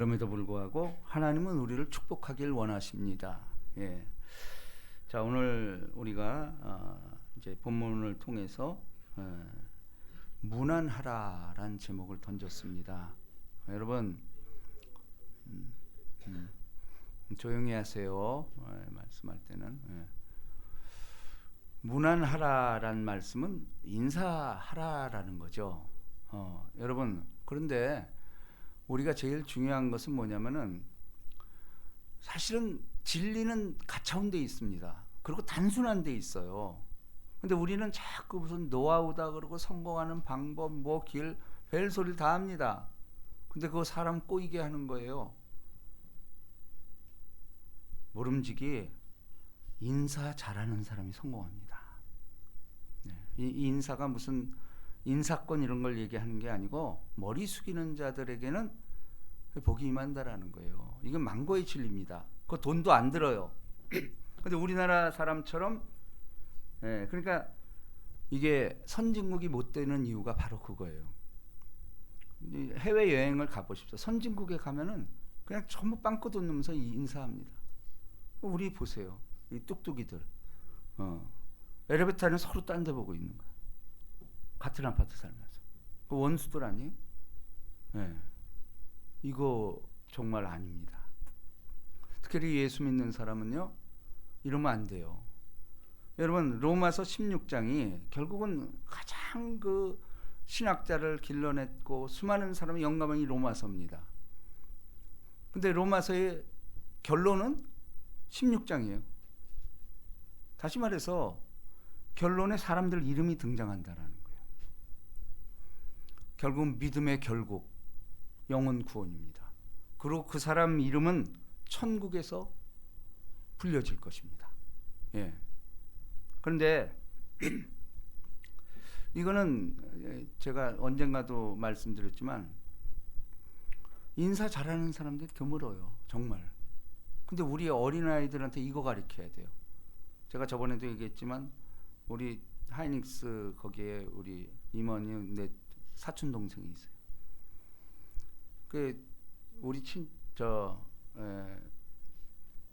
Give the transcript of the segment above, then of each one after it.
그럼에도 불구하고 하나님은 우리를 축복하길 원하십니다. 예. 자, 오늘 우리가 이제 본문을 통해서 무난하라라는 제목을 던졌습니다. 여러분 조용히 하세요. 말씀할 때는. 무난하라라는 말씀은 인사하라라는 거죠. 여러분, 그런데 우리가 제일 중요한 것은 뭐냐면은 사실은 진리는 가차운 데 있습니다. 그리고 단순한 데 있어요. 근데 우리는 자꾸 무슨 노하우다 그러고 성공하는 방법 뭐 길 별소리를 다 합니다. 근데 그거 사람 꼬이게 하는 거예요. 모름지기 인사 잘하는 사람이 성공합니다. 이 인사가 무슨 인사권 이런 걸 얘기하는 게 아니고 머리 숙이는 자들에게는 복이 임한다라는 거예요. 이건 망고의 진리입니다. 그 돈도 안 들어요. 근데 우리나라 사람처럼 그러니까 이게 선진국이 못 되는 이유가 바로 그거예요. 해외 여행을 가보십시오. 선진국에 가면은 그냥 전부 빵꾸도 넣으면서 인사합니다. 우리 보세요. 이 뚝뚝이들 엘리베이터는 서로 딴 데 보고 있는 거야. 같은 아파트 살면서. 그 원수들 아니에요? 이거 정말 아닙니다. 특히 예수 믿는 사람은요, 이러면 안 돼요. 여러분, 로마서 16장이 결국은 가장 그 신학자를 길러냈고 수많은 사람이 영감한 이 로마서입니다. 근데 로마서의 결론은 16장이에요. 다시 말해서 결론에 사람들 이름이 등장한다라는 거예요. 결국 믿음의 결국 영혼 구원입니다. 그리고 그 사람 이름은 천국에서 불려질 것입니다. 그런데 이거는 제가 언젠가도 말씀드렸지만 인사 잘하는 사람들이 드물어요. 정말. 근데 우리 어린아이들한테 이거 가르쳐야 돼요. 제가 저번에도 얘기했지만 우리 하이닉스 거기에 우리 임원이 내 사촌 동생이 있어요. 그 우리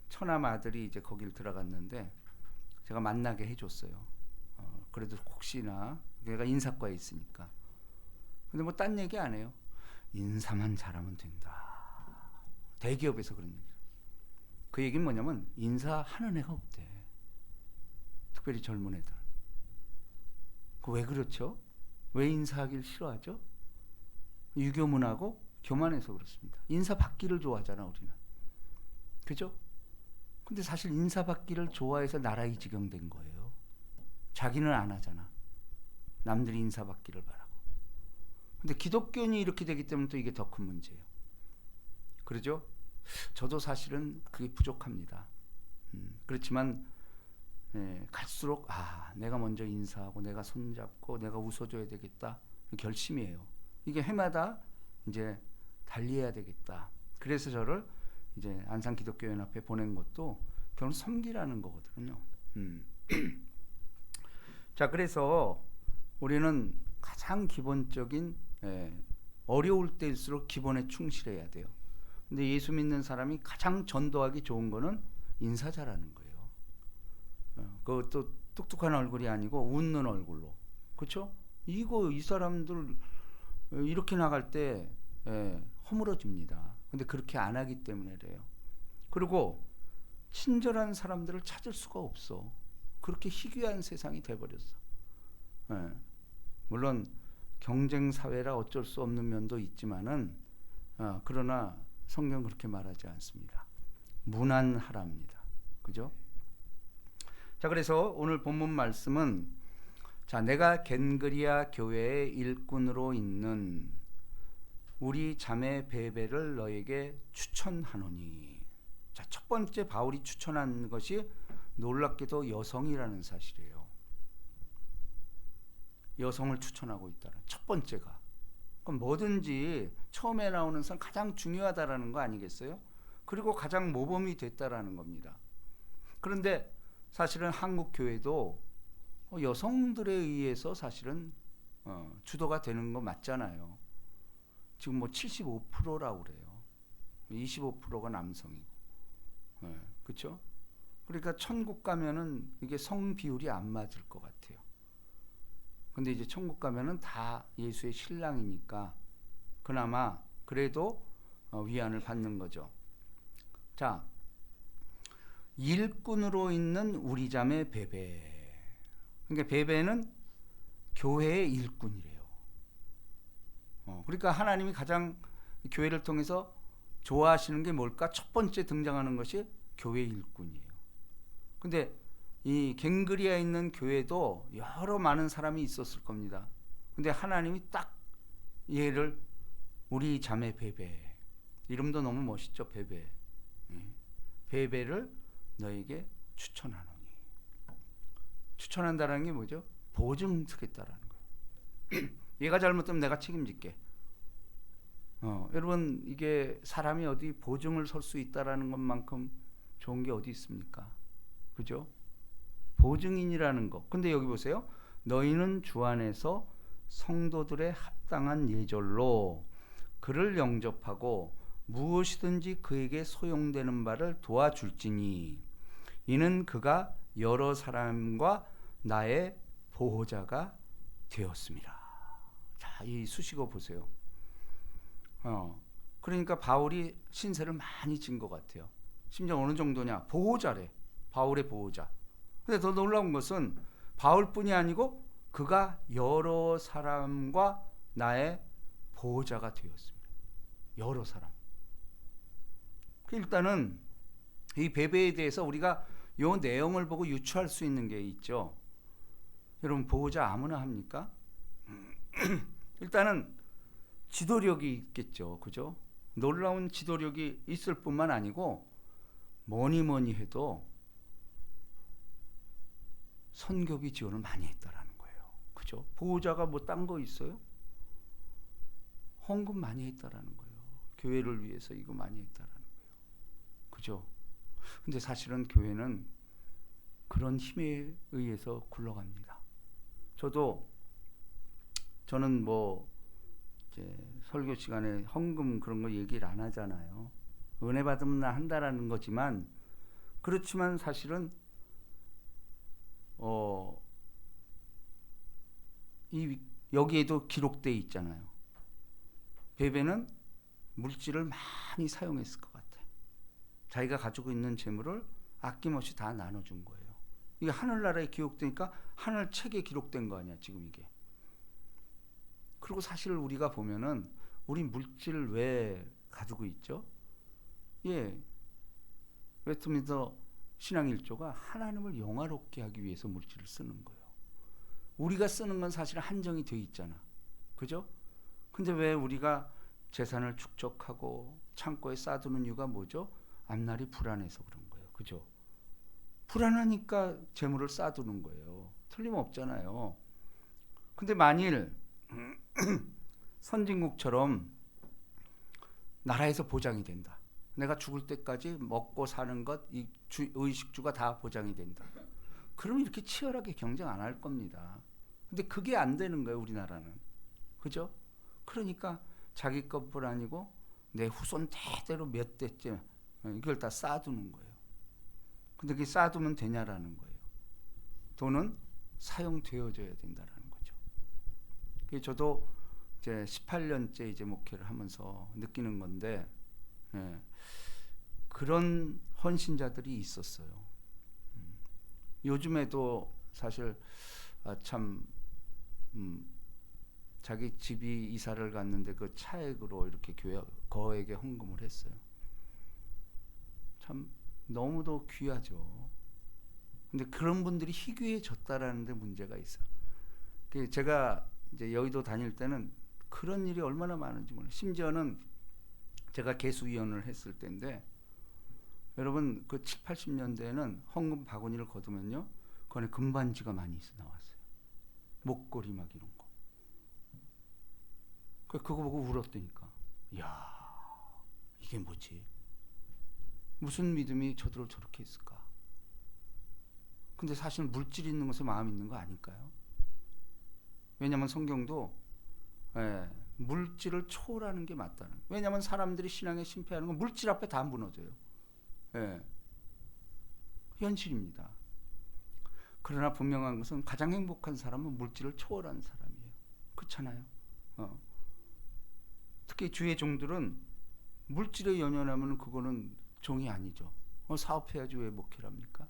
처남 아들이 이제 거길 들어갔는데 제가 만나게 해줬어요. 그래도 혹시나 걔가 인사과에 있으니까. 근데 뭐 딴 얘기 안 해요. 인사만 잘하면 된다. 대기업에서 그런 얘기. 그 얘기는 뭐냐면 인사하는 애가 없대. 특별히 젊은 애들. 그 왜 그렇죠? 왜 인사하기를 싫어하죠? 유교문화고 교만해서 그렇습니다. 인사받기를 좋아하잖아 우리는. 그죠? 근데 사실 인사받기를 좋아해서 나라 이 지경 된 거예요. 자기는 안 하잖아. 남들이 인사받기를 바라고. 근데 기독교인이 이렇게 되기 때문에 또 이게 더 큰 문제예요. 그러죠? 저도 사실은 그게 부족합니다. 그렇지만 갈수록 내가 먼저 인사하고 내가 손잡고 내가 웃어줘야 되겠다. 결심이에요. 이게 해마다 이제 달리해야 되겠다. 그래서 저를 이제 안산기독교연합회 보낸 것도 결국 섬기라는 거거든요. 자, 그래서 우리는 가장 기본적인 어려울 때일수록 기본에 충실해야 돼요. 근데 예수 믿는 사람이 가장 전도하기 좋은 거는 인사 잘하는 거예요. 그것도 뚝뚝한 얼굴이 아니고 웃는 얼굴로. 그렇죠? 이 사람들 이렇게 나갈 때 허물어집니다. 근데 그렇게 안 하기 때문에 그래요. 그리고 친절한 사람들을 찾을 수가 없어. 그렇게 희귀한 세상이 돼버렸어. 물론 경쟁 사회라 어쩔 수 없는 면도 있지만은 그러나 성경 그렇게 말하지 않습니다. 무난하랍니다. 그죠? 자, 그래서 오늘 본문 말씀은 내가 겐그리아 교회의 일꾼으로 있는 우리 자매 베베를 너에게 추천하노니. 자, 첫 번째 바울이 추천한 것이 놀랍게도 여성이라는 사실이에요. 여성을 추천하고 있다는 첫 번째가. 그럼 뭐든지 처음에 나오는 선 가장 중요하다라는 거 아니겠어요? 그리고 가장 모범이 됐다라는 겁니다. 그런데 사실은 한국 교회도 여성들에 의해서 사실은 주도가 되는 거 맞잖아요. 지금 뭐 75%라고 그래요. 25%가 남성이고, 그렇죠? 그러니까 천국 가면은 이게 성 비율이 안 맞을 것 같아요. 근데 이제 천국 가면은 다 예수의 신랑이니까 그나마 그래도 위안을 받는 거죠. 자, 일꾼으로 있는 우리 자매 베베. 그러니까 베베는 교회의 일꾼이래요. 그러니까 하나님이 가장 교회를 통해서 좋아하시는 게 뭘까? 첫 번째 등장하는 것이 교회 일꾼이에요. 근데 이 갱그리아에 있는 교회도 여러 많은 사람이 있었을 겁니다. 근데 하나님이 딱 얘를 우리 자매 베베, 이름도 너무 멋있죠. 베베. 베베를 너에게 추천하노니. 추천한다는 게 뭐죠? 보증서겠다라는 거예요. 얘가 잘못되면 내가 책임질게. 여러분, 이게 사람이 어디 보증을 설 수 있다라는 것만큼 좋은 게 어디 있습니까? 그죠? 보증인이라는 거. 근데 여기 보세요. 너희는 주 안에서 성도들의 합당한 예절로 그를 영접하고 무엇이든지 그에게 소용되는 바를 도와줄지니 이는 그가 여러 사람과 나의 보호자가 되었습니다. 자, 이 수식어 보세요. 그러니까 바울이 신세를 많이 진 것 같아요. 심지어 어느 정도냐? 보호자래. 바울의 보호자. 근데 더 놀라운 것은 바울뿐이 아니고 그가 여러 사람과 나의 보호자가 되었습니다. 여러 사람. 일단은 이 베베에 대해서 우리가 이 내용을 보고 유추할 수 있는 게 있죠. 여러분, 보호자 아무나 합니까? 일단은 지도력이 있겠죠. 그죠? 놀라운 지도력이 있을 뿐만 아니고 뭐니 해도 선교비 지원을 많이 했다라는 거예요. 그죠? 보호자가 뭐 딴 거 있어요? 헌금 많이 했다라는 거예요. 교회를 위해서 이거 많이 했다라는 거예요. 그죠? 근데 사실은 교회는 그런 힘에 의해서 굴러갑니다. 저는 뭐 이제 설교 시간에 헌금 그런 거 얘기를 안 하잖아요. 은혜 받으면 한다라는 거지만, 그렇지만 사실은 여기에도 기록되어 있잖아요. 베베는 물질을 많이 사용했을 것 같아요. 자기가 가지고 있는 재물을 아낌없이 다 나눠준 거예요. 이게 하늘나라에 기록되니까 하늘 책에 기록된 거 아니야, 지금 이게. 그리고 사실 우리가 보면은 우리 물질을 왜 가지고 있죠? 웨스트민스터 신앙 1조가 하나님을 영화롭게 하기 위해서 물질을 쓰는 거예요. 우리가 쓰는 건 사실 한정이 돼 있잖아. 그죠? 근데 왜 우리가 재산을 축적하고 창고에 쌓아두는 이유가 뭐죠? 앞날이 불안해서 그런 거예요. 그죠? 불안하니까 재물을 쌓아두는 거예요. 틀림없잖아요. 근데 만일 선진국처럼 나라에서 보장이 된다. 내가 죽을 때까지 먹고 사는 것, 의식주가 다 보장이 된다. 그럼 이렇게 치열하게 경쟁 안 할 겁니다. 근데 그게 안 되는 거예요, 우리나라는. 그죠? 그러니까 자기 것뿐 아니고 내 후손 대대로 몇 대째 이걸 다 쌓아두는 거예요. 근데 그게 쌓아두면 되냐라는 거예요. 돈은 사용되어져야 된다라는 거죠. 저도 이제 18년째 이제 목회를 하면서 느끼는 건데, 그런 헌신자들이 있었어요. 요즘에도 사실 자기 집이 이사를 갔는데 그 차액으로 이렇게 교회 거액의 헌금을 했어요. 참 너무도 귀하죠. 근데 그런 분들이 희귀해졌다라는 데 문제가 있어요. 제가 이제 여의도 다닐 때는 그런 일이 얼마나 많은지 몰라요. 심지어는 제가 개수위원을 했을 때인데, 여러분 그 7, 80년대에는 헌금 바구니를 거두면요, 그 안에 금반지가 많이 나왔어요. 목걸이 막 이런 거. 그거 보고 울었다니까. 이야, 이게 뭐지? 무슨 믿음이 저들을 저렇게 했을까? 근데 사실 물질 있는 것에 마음 있는 거 아닐까요? 왜냐하면 성경도 물질을 초월하는 게 맞다는 거예요. 왜냐하면 사람들이 신앙에 실패하는 건 물질 앞에 다 무너져요. 예. 현실입니다. 그러나 분명한 것은 가장 행복한 사람은 물질을 초월한 사람이에요. 그렇잖아요. 특히 주의 종들은 물질에 연연하면 그거는 종이 아니죠. 사업해야지 왜 목회랍니까?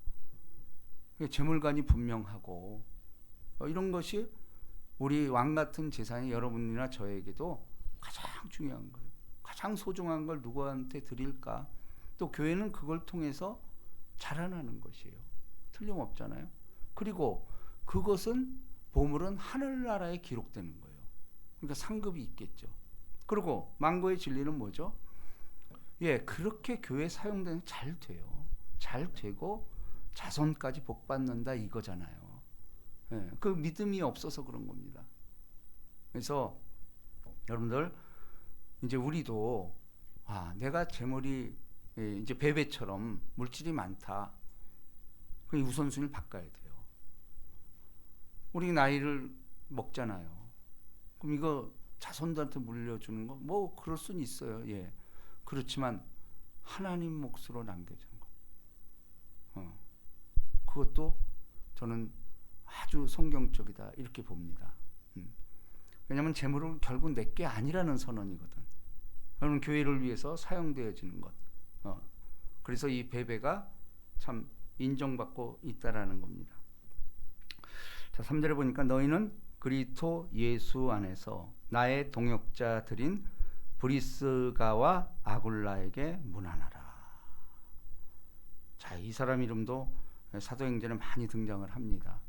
재물관이 분명하고 이런 것이 우리 왕 같은 재산이 여러분이나 저에게도 가장 중요한 거예요. 가장 소중한 걸 누구한테 드릴까? 또 교회는 그걸 통해서 자라나는 것이에요. 틀림없잖아요. 그리고 그것은 보물은 하늘나라에 기록되는 거예요. 그러니까 상급이 있겠죠. 그리고 만고의 진리는 뭐죠? 예, 그렇게 교회 사용되는 잘 돼요. 잘 되고 자손까지 복 받는다 이거잖아요. 예, 그 믿음이 없어서 그런 겁니다. 그래서 여러분들 이제 우리도 내가 재물이 이제 베베처럼 물질이 많다. 그 우선순위를 바꿔야 돼요. 우리 나이를 먹잖아요. 그럼 이거 자손들한테 물려주는 거 뭐 그럴 수는 있어요. 예. 그렇지만 하나님 몫으로 남겨주는 거. 그것도 저는 아주 성경적이다 이렇게 봅니다. 왜냐하면 재물은 결국 내게 아니라는 선언이거든. 여러분 교회를 위해서 사용되어지는 것. 그래서 이 베베가 참 인정받고 있다라는 겁니다. 자, 3절에 보니까 너희는 그리스도 예수 안에서 나의 동역자들인 브리스가와 아굴라에게 문안하라. 자, 이 사람 이름도 사도행전에 많이 등장을 합니다.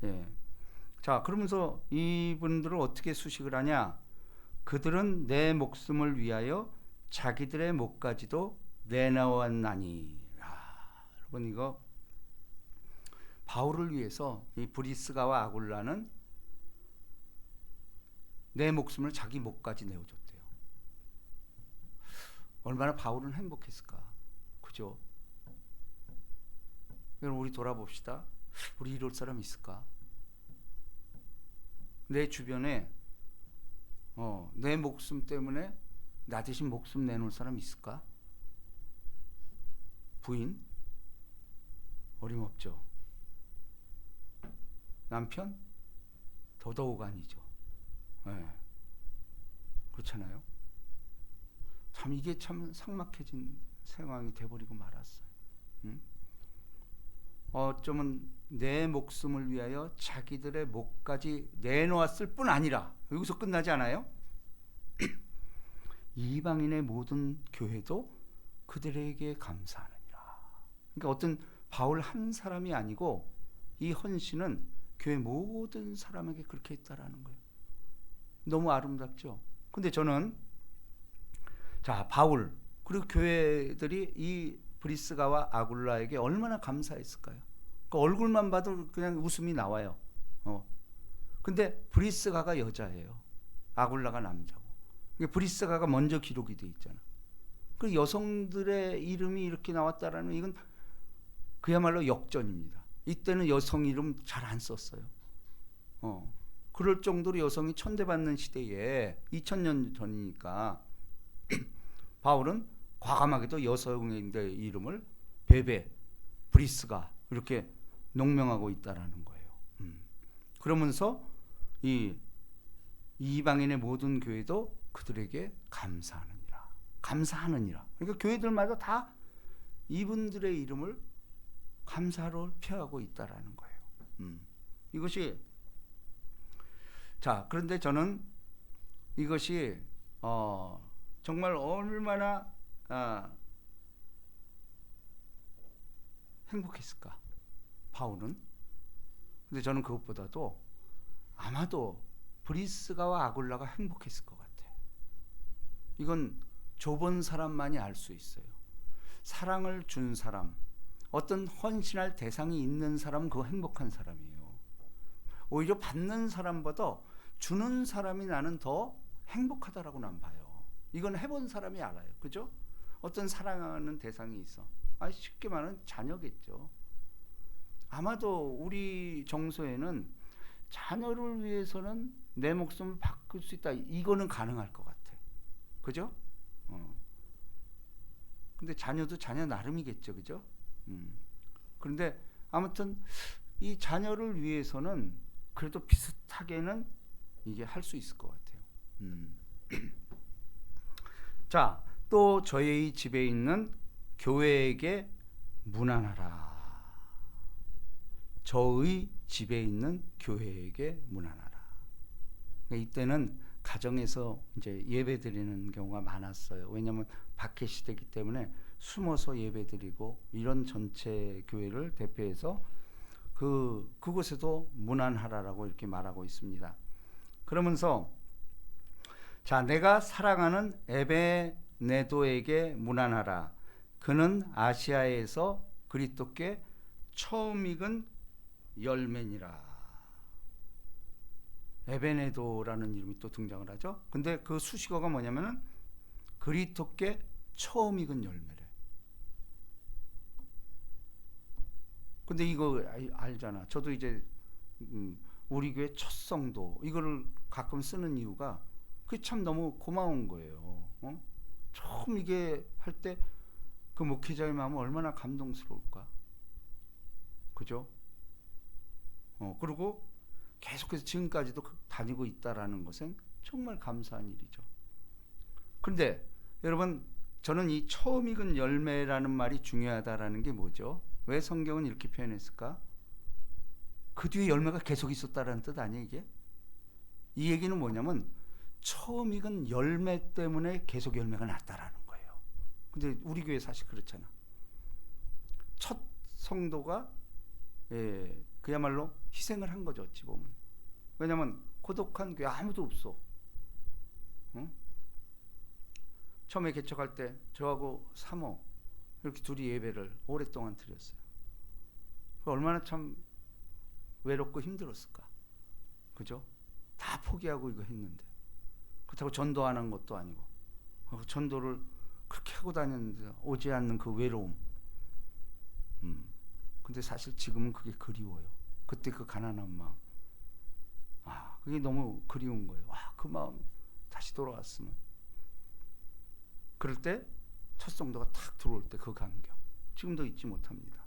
예. 자, 그러면서 이분들을 어떻게 수식을 하냐? 그들은 내 목숨을 위하여 자기들의 목까지도 내놓았나니. 여러분 이거 바울을 위해서 이 브리스가와 아굴라는 내 목숨을 자기 목까지 내어줬대요. 얼마나 바울은 행복했을까? 그죠? 여러분 우리 돌아봅시다. 우리 이럴 사람 있을까? 내 주변에 내 목숨 때문에 나 대신 목숨 내놓을 사람 있을까? 부인? 어림없죠. 남편? 더더욱 아니죠. 네. 그렇잖아요. 참 이게 참 삭막해진 상황이 돼버리고 말았어요. 어쩌면 내 목숨을 위하여 자기들의 목까지 내놓았을 뿐 아니라 여기서 끝나지 않아요? 이방인의 모든 교회도 그들에게 감사하느니라. 그러니까 어떤 바울 한 사람이 아니고 이 헌신은 교회 모든 사람에게 그렇게 했다라는 거예요. 너무 아름답죠? 근데 저는 자, 바울 그리고 교회들이 이 브리스가와 아굴라에게 얼마나 감사했을까요? 그 얼굴만 봐도 그냥 웃음이 나와요. 근데 브리스가가 여자예요. 아굴라가 남자고. 브리스가가 먼저 기록이 돼 있잖아. 그 여성들의 이름이 이렇게 나왔다라는 이건 그야말로 역전입니다. 이때는 여성 이름 잘 안 썼어요. 그럴 정도로 여성이 천대받는 시대에 2000년 전이니까 바울은 과감하게도 여성의 이름을 베베, 브리스가 이렇게 농명하고 있다라는 거예요. 그러면서 이 이방인의 모든 교회도 그들에게 감사하느니라. 그러니까 교회들마다 다 이분들의 이름을 감사로 표하고 있다라는 거예요. 이것이 자, 그런데 저는 이것이 정말 얼마나 행복했을까? 바울은. 근데 저는 그것보다도 아마도 브리스가와 아굴라가 행복했을 것 같아. 이건 좁은 사람만이 알 수 있어요. 사랑을 준 사람, 어떤 헌신할 대상이 있는 사람은 그거 행복한 사람이에요. 오히려 받는 사람보다 주는 사람이 나는 더 행복하다라고 난 봐요. 이건 해본 사람이 알아요. 그죠? 어떤 사랑하는 대상이 있어. 쉽게 말하면 자녀겠죠. 아마도 우리 정서에는 자녀를 위해서는 내 목숨을 바꿀 수 있다. 이거는 가능할 것 같아. 그죠? 근데 자녀도 자녀 나름이겠죠. 그죠? 그런데 아무튼 이 자녀를 위해서는 그래도 비슷하게는 이게 할 수 있을 것 같아요. 자, 또 저희 집에 있는 교회에게 문안하라. 저의 집에 있는 교회에게 문안하라. 이때는 가정에서 이제 예배 드리는 경우가 많았어요. 왜냐하면 박해 시대이기 때문에 숨어서 예배 드리고 이런 전체 교회를 대표해서 그곳에도 문안하라라고 이렇게 말하고 있습니다. 그러면서 자, 내가 사랑하는 에베네도에게 문안하라. 그는 아시아에서 그리스도께 처음 익은 열매니라. 에베네도라는 이름이 또 등장을 하죠. 근데 그 수식어가 뭐냐면은 그리스도께 처음 익은 열매래. 근데 이거 알잖아. 저도 이제 우리 교회 첫 성도 이거를 가끔 쓰는 이유가 그게 참 너무 고마운 거예요. 처음 이게 할 때 그 목회자의 마음은 얼마나 감동스러울까. 그죠? 그리고 계속해서 지금까지도 다니고 있다라는 것은 정말 감사한 일이죠. 그런데 여러분, 저는 이 처음 익은 열매라는 말이 중요하다라는 게 뭐죠? 왜 성경은 이렇게 표현했을까? 그 뒤에 열매가 계속 있었다라는 뜻 아니에요, 이게? 이 얘기는 뭐냐면 처음 익은 열매 때문에 계속 열매가 났다라는 거예요. 근데 우리 교회 사실 그렇잖아. 첫 성도가 그야말로 희생을 한 거죠, 어찌 보면. 왜냐면 고독한 교회 아무도 없어. 처음에 개척할 때 저하고 사모 이렇게 둘이 예배를 오랫동안 드렸어요. 얼마나 참 외롭고 힘들었을까. 그죠? 다 포기하고 이거 했는데. 그렇다고 전도 안 한 것도 아니고. 전도를 그렇게 하고 다녔는데 오지 않는 그 외로움. 근데 사실 지금은 그게 그리워요. 그때 그 가난한 마음. 그게 너무 그리운 거예요. 그 마음 다시 돌아왔으면. 그럴 때 첫 성도가 탁 들어올 때 그 감격. 지금도 잊지 못합니다.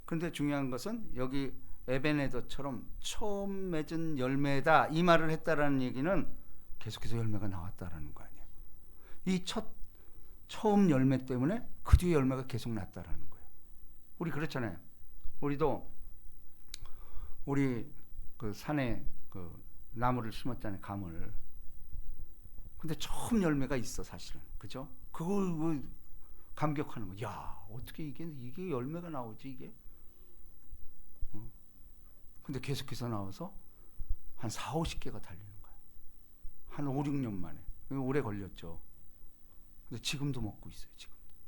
그런데 중요한 것은 여기 에베네더처럼 처음 맺은 열매다 이 말을 했다라는 얘기는 계속해서 열매가 나왔다라는 거 아니에요. 이 처음 열매 때문에 그 뒤에 열매가 계속 났다라는 거예요. 우리 그렇잖아요. 우리도 우리 그 산에 그 나무를 심었잖아요. 감을. 근데 처음 열매가 있어 사실은. 그죠? 그걸 감격하는 거. 야, 어떻게 이게 열매가 나오지 이게? 근데 계속해서 나와서 한 4, 50개가 달리는 거야. 한 5, 6년 만에. 오래 걸렸죠. 근데 지금도 먹고 있어요.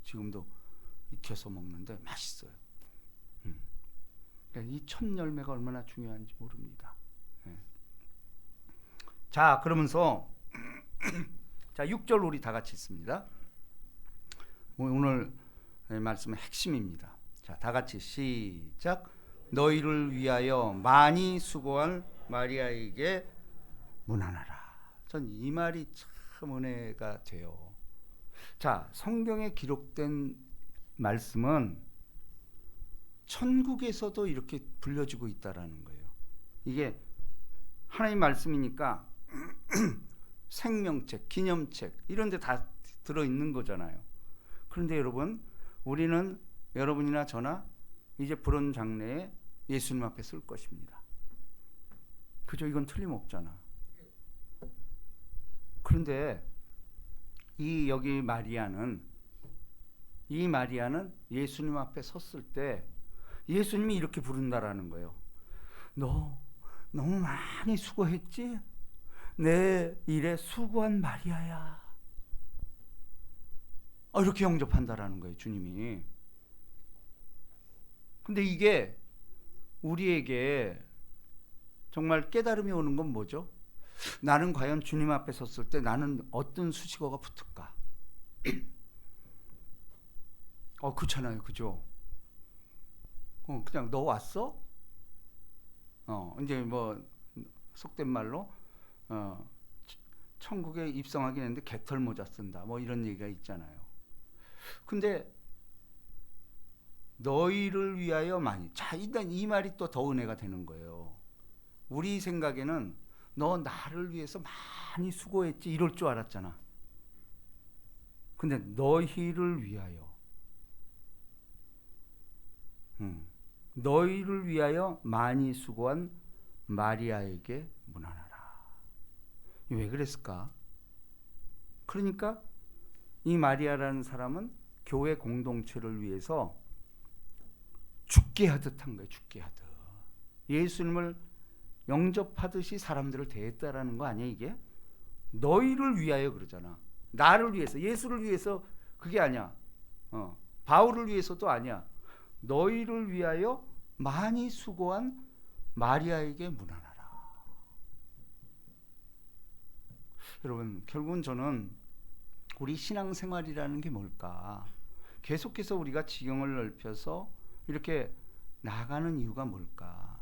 지금도 익혀서 먹는데 맛있어요. 그러니까 이 첫 열매가 얼마나 중요한지 모릅니다. 자, 그러면서 자, 6절 우리 다 같이 읽습니다. 오늘 말씀의 핵심입니다. 자, 다 같이 시작. 너희를 위하여 많이 수고할 마리아에게 문안하라. 전 이 말이 참 은혜가 돼요. 자, 성경에 기록된 말씀은 천국에서도 이렇게 불려지고 있다라는 거예요. 이게 하나님 말씀이니까 생명책, 기념책 이런 데 다 들어있는 거잖아요. 그런데 여러분, 우리는 여러분이나 저나 이제 불온 장래에 예수님 앞에 쓸 것입니다. 그죠? 이건 틀림없잖아. 그런데 여기 마리아는 예수님 앞에 섰을 때 예수님이 이렇게 부른다라는 거예요. 너 너무 많이 수고했지? 내 일에 수고한 마리아야. 이렇게 영접한다라는 거예요, 주님이. 근데 이게 우리에게 정말 깨달음이 오는 건 뭐죠? 나는 과연 주님 앞에 섰을 때 나는 어떤 수식어가 붙을까? 그렇잖아요, 그죠? 그냥 너 왔어? 이제 뭐 속된 말로 천국에 입성하긴 했는데 개털 모자 쓴다. 뭐 이런 얘기가 있잖아요. 근데 너희를 위하여 많이. 자, 일단 이 말이 또 더 은혜가 되는 거예요. 우리 생각에는 너 나를 위해서 많이 수고했지 이럴 줄 알았잖아. 근데 너희를 위하여, 너희를 위하여 많이 수고한 마리아에게 문안하라. 왜 그랬을까? 그러니까 이 마리아라는 사람은 교회 공동체를 위해서 죽게 하듯 한 거예요. 죽게 하듯. 예수님을 영접하듯이 사람들을 대했다라는 거 아니야 이게? 너희를 위하여 그러잖아. 나를 위해서, 예수를 위해서 그게 아니야. 바울을 위해서도 아니야. 너희를 위하여 많이 수고한 마리아에게 문안하라. 여러분, 결국은 저는 우리 신앙생활이라는 게 뭘까? 계속해서 우리가 지경을 넓혀서 이렇게 나가는 이유가 뭘까?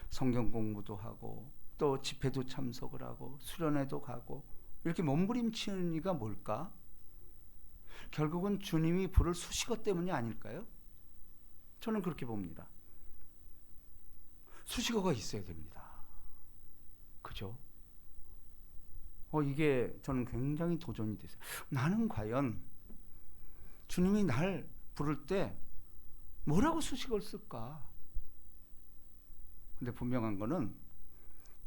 성경 공부도 하고 또 집회도 참석을 하고 수련회도 가고 이렇게 몸부림치는 이유가 뭘까? 결국은 주님이 부를 수식어 때문이 아닐까요? 저는 그렇게 봅니다. 수식어가 있어야 됩니다. 그죠? 이게 저는 굉장히 도전이 됐어요. 나는 과연 주님이 날 부를 때 뭐라고 수식어를 쓸까? 근데 분명한 거는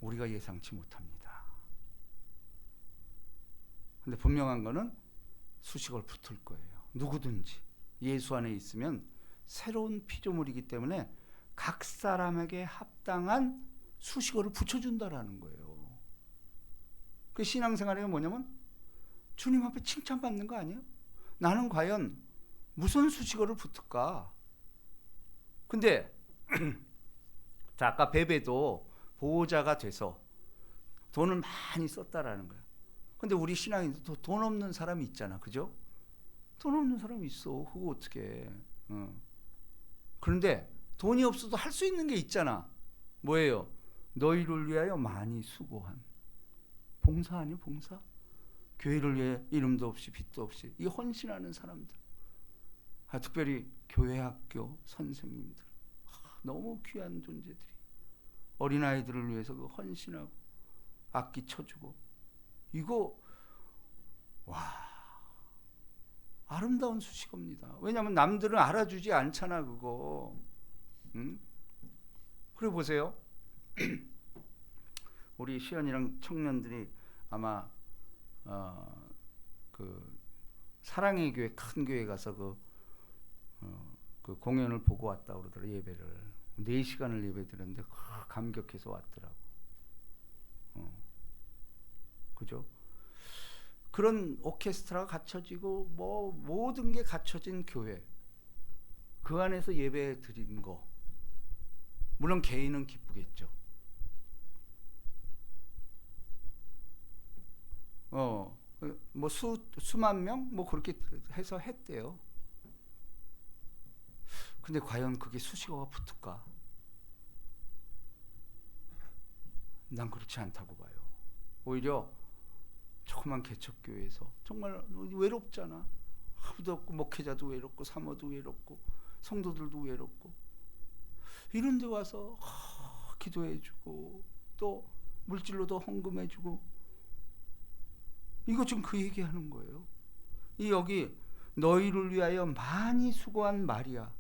우리가 예상치 못합니다. 근데 분명한 거는 수식어를 붙을 거예요. 누구든지 예수 안에 있으면 새로운 피조물이기 때문에 각 사람에게 합당한 수식어를 붙여준다라는 거예요. 그 신앙생활이 뭐냐면 주님 앞에 칭찬받는 거 아니에요? 나는 과연 무슨 수식어를 붙을까? 근데 자, 아까 베베도 보호자가 돼서 돈을 많이 썼다라는 거야. 근데 우리 신앙인도 돈 없는 사람이 있잖아. 그죠? 돈 없는 사람이 있어. 그거 어떻게 해. 그런데 돈이 없어도 할 수 있는 게 있잖아. 뭐예요? 너희를 위하여 많이 수고한 봉사 아니에요? 봉사? 교회를 위해 이름도 없이 빛도 없이 이 헌신하는 사람들. 특별히 교회 학교 선생님들. 너무 귀한 존재들이 어린아이들을 위해서 그 헌신하고 악기 쳐주고 이거 아름다운 수식어입니다. 왜냐하면 남들은 알아주지 않잖아 그거. 그리고 보세요. 우리 시연이랑 청년들이 아마 그 사랑의 교회 큰 교회 가서 그 공연을 보고 왔다 그러더라고요. 예배를 4시간을 예배 드렸는데 감격해서 왔더라고. 그죠? 그런 오케스트라가 갖춰지고 뭐 모든 게 갖춰진 교회, 그 안에서 예배 드린 거, 물론 개인은 기쁘겠죠. 뭐 수만 명 뭐 그렇게 해서 했대요. 근데 과연 그게 수식어가 붙을까? 난 그렇지 않다고 봐요. 오히려 조그만 개척교회에서 정말 외롭잖아. 아무도 없고 목회자도 외롭고 사모도 외롭고 성도들도 외롭고 이런 데 와서 기도해주고 또 물질로도 헌금해주고 이거 지금 그 얘기하는 거예요. 여기 너희를 위하여 많이 수고한 마리아.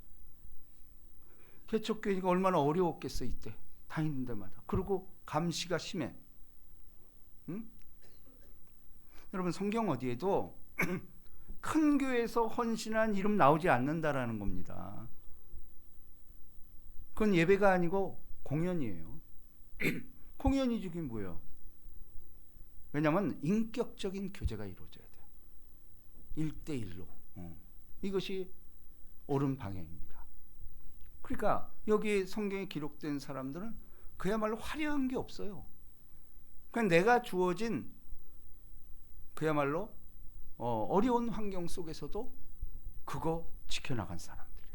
개척교회가 얼마나 어려웠겠어 이때 다니는 데마다. 그리고 감시가 심해. 여러분 성경 어디에도 큰 교회에서 헌신한 이름 나오지 않는다라는 겁니다. 그건 예배가 아니고 공연이에요. 공연이 지금 뭐예요? 왜냐하면 인격적인 교제가 이루어져야 돼요. 1대1로. 이것이 옳은 방향입니다. 그러니까 여기 성경에 기록된 사람들은 그야말로 화려한 게 없어요. 그냥 내가 주어진 그야말로 어려운 환경 속에서도 그거 지켜나간 사람들이에요.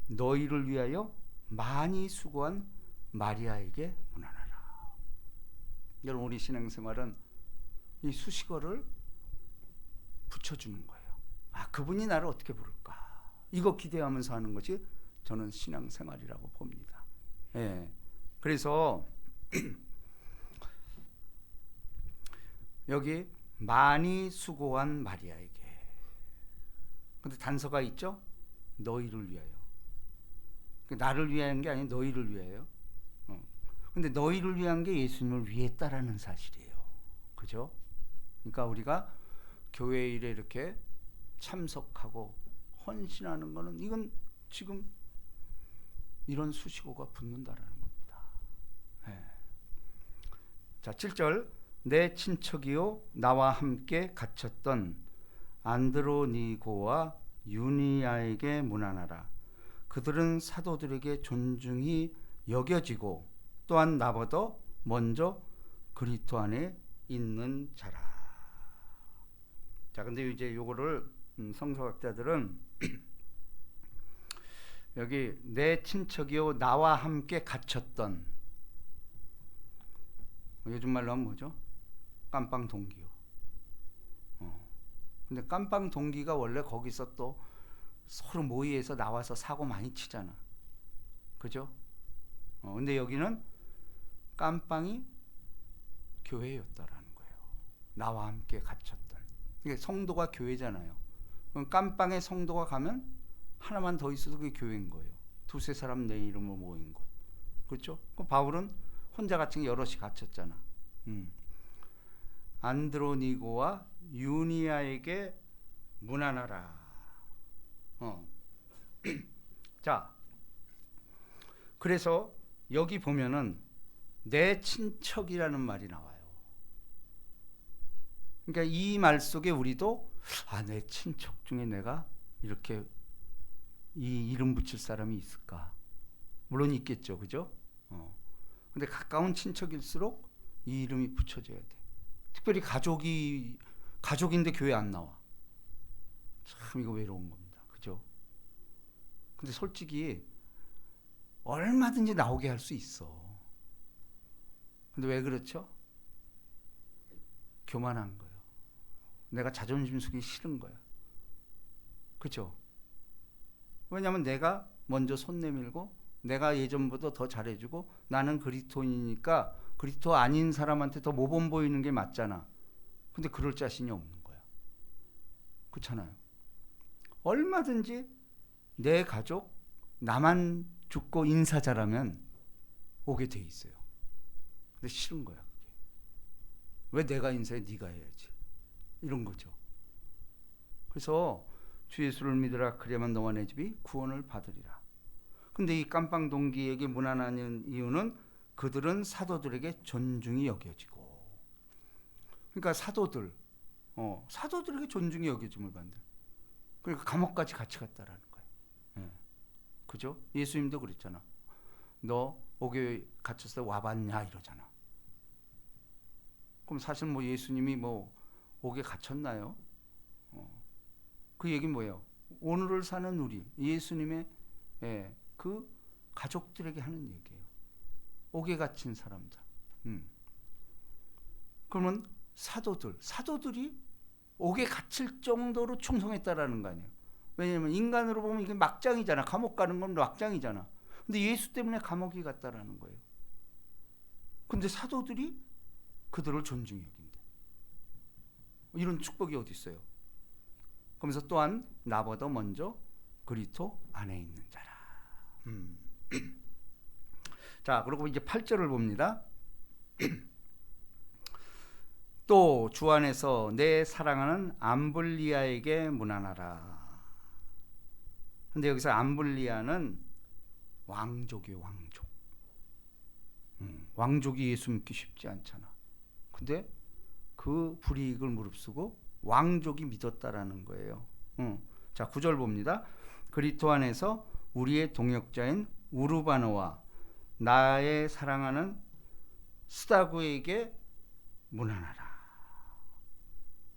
너희를 위하여 많이 수고한 마리아에게 문안하라. 여러분, 우리 신앙생활은 이 수식어를 붙여주는 거예요. 그분이 나를 어떻게 부를까? 이거 기대하면서 하는 것이 저는 신앙생활이라고 봅니다. 예. 그래서 여기 많이 수고한 마리아에게. 근데 단서가 있죠? 너희를 위하여. 나를 위한 게 아니라 너희를 위하여. 근데 너희를 위한 게 예수님을 위했다라는 사실이에요. 그죠? 그러니까 우리가 교회 일에 이렇게 참석하고 헌신하는 거는 이건 지금 이런 수식어가 붙는다라는 겁니다. 네. 자, 7절. 내 친척이요 나와 함께 갇혔던 안드로니고와 유니아에게 문안하라. 그들은 사도들에게 존중이 여겨지고 또한 나보다 먼저 그리스도 안에 있는 자라. 자, 근데 이제 요거를 성서학자들은 여기 내 친척이요 나와 함께 갇혔던, 요즘 말로 하면 뭐죠? 깜빵 동기요. 근데 깜빵 동기가 원래 거기서 또 서로 모의해서 나와서 사고 많이 치잖아. 그죠? 근데 여기는 깜빵이 교회였다라는 거예요. 나와 함께 갇혔던. 이게 성도가 교회잖아요. 그럼 깜빵에 성도가 가면 하나만 더 있어도 그게 교회인 거예요. 두세 사람 내 이름으로 모인 곳. 그렇죠? 그럼 바울은 혼자 갇힌 게 여럿이 갇혔잖아. 안드로니고와 유니아에게 문안하라. 자, 그래서 여기 보면은 내 친척이라는 말이 나와요. 그러니까 이 말 속에 우리도 내 친척 중에 내가 이렇게 이 이름 붙일 사람이 있을까? 물론 있겠죠, 그죠? 근데 가까운 친척일수록 이 이름이 붙여져야 돼. 특별히 가족인데 교회 안 나와. 참 이거 외로운 겁니다, 그죠? 근데 솔직히 얼마든지 나오게 할 수 있어. 근데 왜 그렇죠? 교만한 거예요. 내가 자존심 속이 싫은 거야. 그렇죠? 왜냐하면 내가 먼저 손 내밀고 내가 예전보다 더 잘해주고 나는 그리스도인이니까 그리스도 아닌 사람한테 더 모범 보이는 게 맞잖아. 근데 그럴 자신이 없는 거야. 그렇잖아요. 얼마든지 내 가족 나만 죽고 인사 잘하면 오게 돼 있어요. 근데 싫은 거야, 그게. 왜 내가 인사해? 네가 해야지. 이런 거죠. 그래서 주 예수를 믿으라. 그래야만 너와 내 집이 구원을 받으리라. 근데 이 깜빵 동기에게 문안하는 이유는 그들은 사도들에게 존중이 여겨지고. 그러니까 사도들에게 존중이 여겨짐을 받는. 그러니까 감옥까지 같이 갔다라는 거예요. 예. 그죠? 예수님도 그랬잖아. 너 옥에 갇혔을 때 와봤냐 이러잖아. 그럼 사실 뭐 예수님이 뭐 옥에 갇혔나요? 그 얘기는 뭐예요? 오늘을 사는 우리 예수님의 그 가족들에게 하는 얘기예요. 옥에 갇힌 사람들. 그러면 사도들이 옥에 갇힐 정도로 충성했다라는 거 아니에요. 왜냐하면 인간으로 보면 이게 막장이잖아. 감옥 가는 건 막장이잖아. 근데 예수 때문에 감옥에 갔다라는 거예요. 근데 사도들이 그들을 존중해 여긴대. 이런 축복이 어디 있어요? 그러면서 또한 나보다 먼저 그리스도 안에 있는 자라. 자, 그리고 이제 8절을 봅니다. 또 주 안에서 내 사랑하는 암블리아에게 문안하라. 근데 여기서 암블리아는 왕족이에요, 왕족. 왕족이 예수 믿기 쉽지 않잖아. 근데 그 불이익을 무릅쓰고 왕족이 믿었다라는 거예요. 자, 9절 봅니다. 그리스도 안에서 우리의 동역자인 우르바노와 나의 사랑하는 스다구에게 문안하라.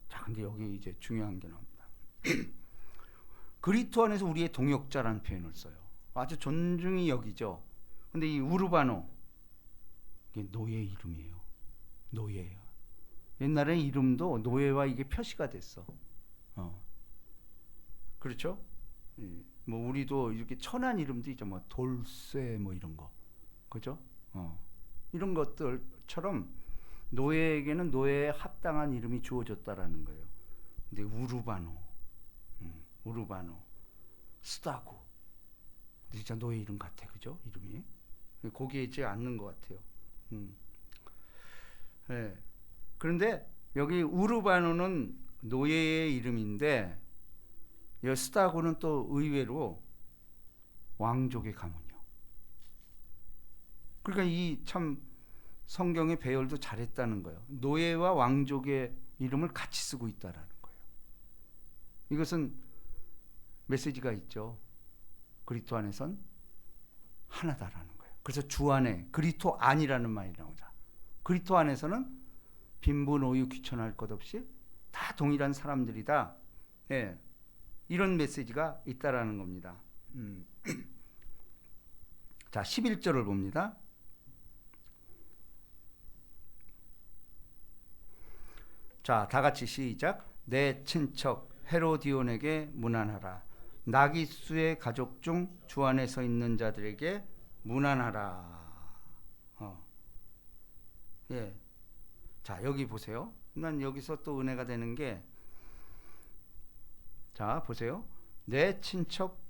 자, 근데 여기 이제 중요한 게 나옵니다. 그리스도 안에서 우리의 동역자라는 표현을 써요. 아주 존중이 여기죠. 근데 이 우르바노, 이게 노예 이름이에요. 노예예요. 옛날에 이름도 노예와 이게 표시가 됐어. 그렇죠? 예. 뭐 우리도 이렇게 천한 이름도 있죠. 뭐 돌쇠 뭐 이런 거. 그죠? 이런 것들처럼 노예에게는 노예에 합당한 이름이 주어졌다라는 거예요. 근데 우르바노, 우르바노, 스다구, 진짜 노예 이름 같아, 그죠? 이름이 거기에 있지 않는 것 같아요. 네. 그런데 여기 우르바노는 노예의 이름인데, 이 스다구는 또 의외로 왕족의 가문이요. 그러니까 이 참 성경의 배열도 잘했다는 거예요. 노예와 왕족의 이름을 같이 쓰고 있다라는 거예요. 이것은 메시지가 있죠. 그리스도 안에선 하나다라는 거예요. 그래서 주 안에 그리스도 안이라는 말이 나오자. 그리스도 안에서는 빈부 노유 귀천할 것 없이 다 동일한 사람들이다. 예, 이런 메시지가 있다라는 겁니다. 자, 11절을 봅니다. 자, 다 같이 시작. 내 친척 헤로디온에게 문안하라. 나기수의 가족 중 주 안에 서 있는 자들에게 문안하라. 예. 자, 여기 보세요. 난 여기서 또 은혜가 되는 게, 자, 보세요. 내 친척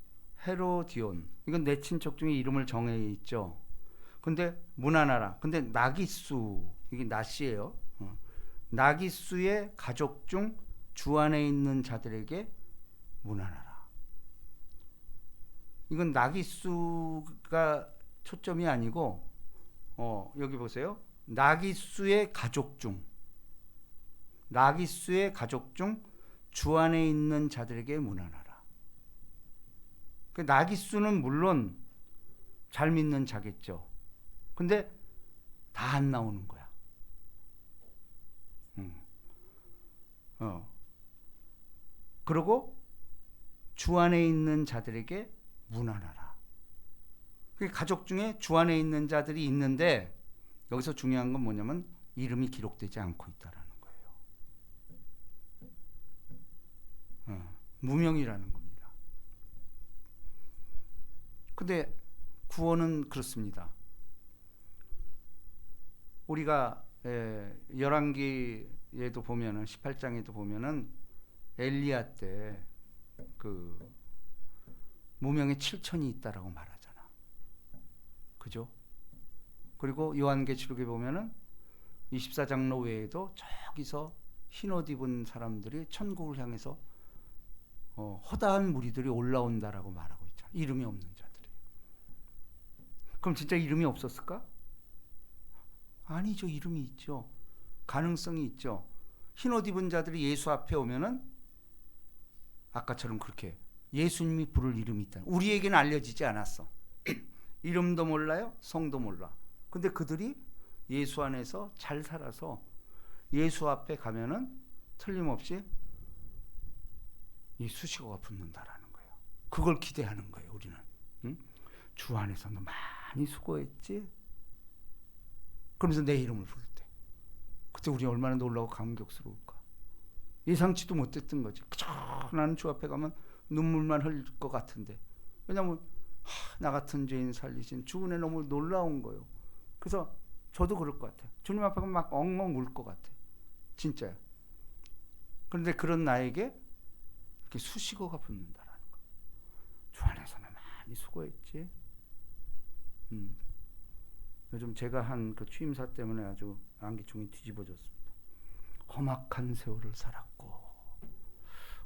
헤로디온. 이건 내 친척 중에 이름을 정해 있죠. 근데 문안하라. 근데 나기수, 이게 낫이에요. 나기수의 가족 중 주 안에 있는 자들에게 문안하라. 이건 나기수가 초점이 아니고, 여기 보세요. 나기수의 가족 중, 나기수의 가족 중 주 안에 있는 자들에게 문안하라. 그 나기수는 물론 잘 믿는 자겠죠. 근데 다 안 나오는 거야. 그리고 주 안에 있는 자들에게 문안하라. 그 가족 중에 주 안에 있는 자들이 있는데, 여기서 중요한 건 뭐냐면 이름이 기록되지 않고 있다라는 거예요. 무명이라는 겁니다. 근데 구원은 그렇습니다. 우리가 열왕기에도 보면은 18장에도 보면은 엘리야 때 그 무명의 7천이 있다라고 말하잖아. 그죠? 그리고 요한계시록에 보면은 24장로 외에도 저기서 흰옷 입은 사람들이 천국을 향해서 허다한 무리들이 올라온다라고 말하고 있잖아. 이름이 없는 자들이. 그럼 진짜 이름이 없었을까? 아니죠. 이름이 있죠. 가능성이 있죠. 흰옷 입은 자들이 예수 앞에 오면은 아까처럼 그렇게 예수님이 부를 이름이 있다. 우리에게는 알려지지 않았어. 이름도 몰라요. 성도 몰라. 근데 그들이 예수 안에서 잘 살아서 예수 앞에 가면은 틀림없이 이 수식어가 붙는다라는 거예요. 그걸 기대하는 거예요. 우리는. 응? 주 안에서 너 많이 수고했지? 그러면서 내 이름을 부를 때 그때 우리 얼마나 놀라고 감격스러울까. 예상치도 못했던 거지. 그저 나는 주 앞에 가면 눈물만 흘릴 것 같은데, 왜냐하면 나 같은 죄인 살리신 주 은혜 너무 놀라운 거예요. 그래서 저도 그럴 것 같아요. 주님 앞에 가면 막 엉엉 울 것 같아. 진짜요. 그런데 그런 나에게 이렇게 수식어가 붙는다라는 거. 주 안에서는 많이 수고했지. 요즘 제가 한 그 취임사 때문에 아주 안기충이 뒤집어졌습니다. 험악한 세월을 살았고,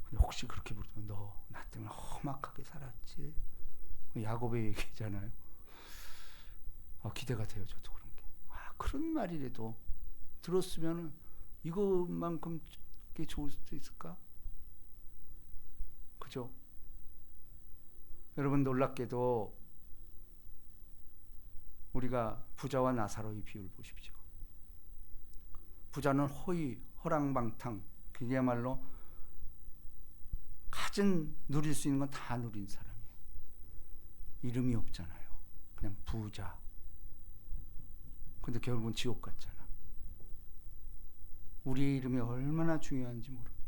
근데 혹시 그렇게 부르면 너 나 때문에 험악하게 살았지? 야곱의 얘기잖아요. 기대가 돼요. 저도 그런 게. 그런 말이라도 들었으면 이것만큼 좋을 수도 있을까? 그죠? 여러분, 놀랍게도 우리가 부자와 나사로의 비유를 보십시오. 부자는 허랑방탕, 그야말로 가진 누릴 수 있는 건 다 누린 사람이에요. 이름이 없잖아요. 그냥 부자. 근데 결국은 지옥 갔잖아. 우리의 이름이 얼마나 중요한지 모릅니다.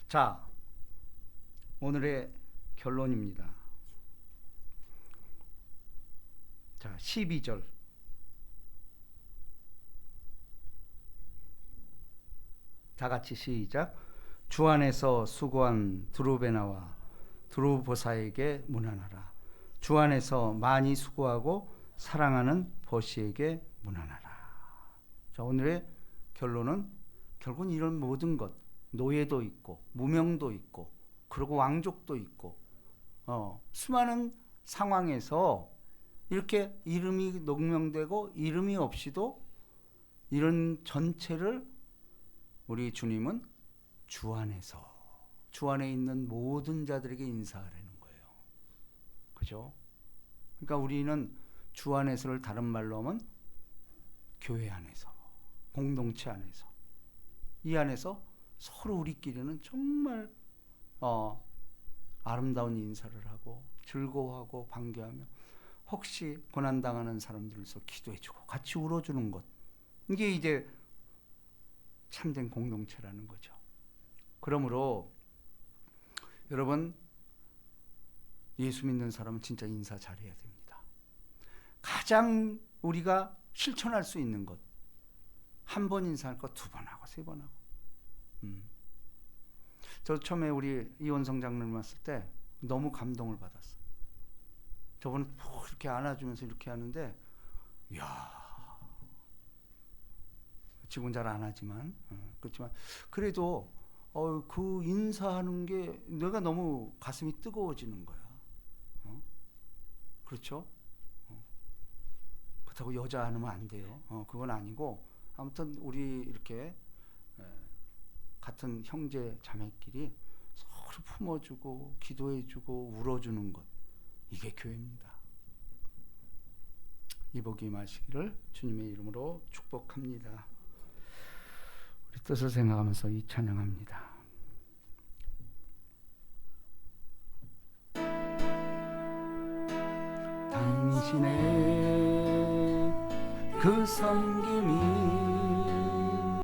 자, 오늘의 결론입니다. 자, 12절. 다 같이 시작. 주 안에서 수고한 드루베나와 드루보사에게 문안하라. 주 안에서 많이 수고하고 사랑하는 버시에게 문안하라. 자, 오늘의 결론은 결국은 이런 모든 것, 노예도 있고 무명도 있고 그리고 왕족도 있고 수많은 상황에서 이렇게 이름이 녹명되고 이름이 없이도 이런 전체를 우리 주님은 주 안에서, 주 안에 있는 모든 자들에게 인사하라는 거예요. 그죠? 그러니까 우리는 주 안에서를 다른 말로 하면 교회 안에서, 공동체 안에서, 이 안에서 서로 우리끼리는 정말 아름다운 인사를 하고 즐거워하고 반겨하며 혹시 고난당하는 사람들로서 기도해주고 같이 울어주는 것, 이게 이제 참된 공동체라는 거죠. 그러므로 여러분, 예수 믿는 사람은 진짜 인사 잘해야 됩니다. 가장 우리가 실천할 수 있는 것, 한 번 인사할 거 2번 하고 3번 하고. 저 처음에 우리 이원성 장로님 왔을 때 너무 감동을 받았어. 저분은 이렇게 안아주면서 이렇게 하는데, 이야, 지금 잘 안 하지만, 그렇지만 그래도 그 인사하는 게 내가 너무 가슴이 뜨거워지는 거야. 그렇죠? 그렇다고 여자 안으면 안 돼요. 그건 아니고 아무튼 우리 이렇게 같은 형제 자매끼리 서로 품어주고 기도해주고 울어주는 것, 이게 교회입니다. 이 복이 임하시기를 주님의 이름으로 축복합니다. 우리 뜻을 생각하면서 이 찬양합니다. 당신의 그 섬김이